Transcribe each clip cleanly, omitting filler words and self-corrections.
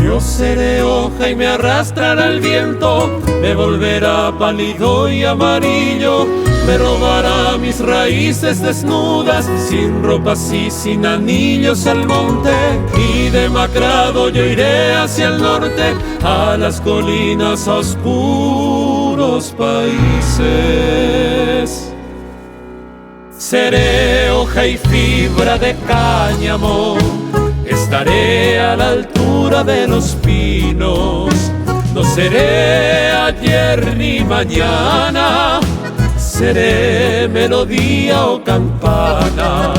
Yo seré hoja y me arrastrará el viento, me volverá pálido y amarillo, me robará mis raíces desnudas, sin ropas y sin anillos al monte, y demacrado yo iré hacia el norte, a las colinas, a oscuros países. Seré hoja y fibra de cáñamo, estaré a la altura de los pinos, no seré ayer ni mañana, seré melodía o campana,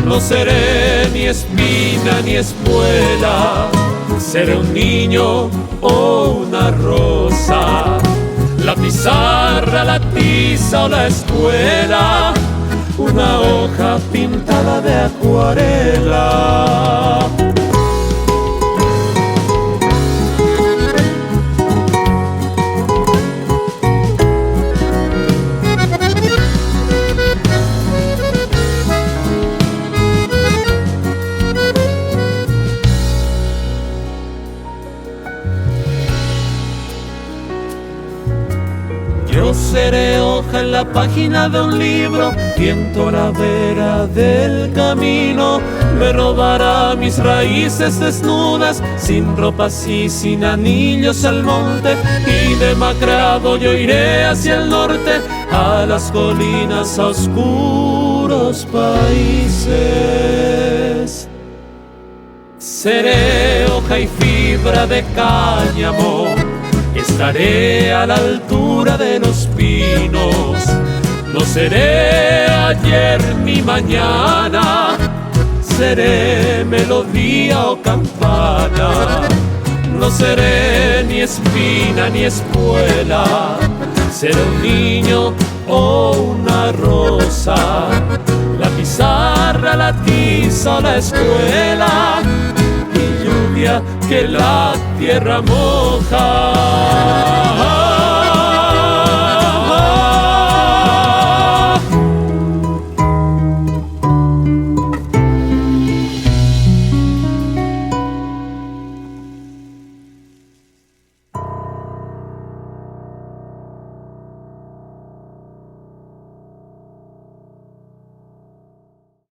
no seré ni espina ni espuela, seré un niño o una rosa, la pizarra, la tiza o la escuela, una hoja pintada de acuarela. Yo seré hoja en la página de un libro, viento a la vera del camino, me robará mis raíces desnudas, sin ropas y sin anillos al monte, y demacrado yo iré hacia el norte, a las colinas, a oscuros países. Seré hoja y fibra de cáñamo, estaré a la altura de los pinos, no seré ayer ni mañana, seré melodía o campana, no seré ni espina ni espuela, seré un niño o una rosa, la pizarra, la tiza o la escuela, y lluvia que la tierra moja.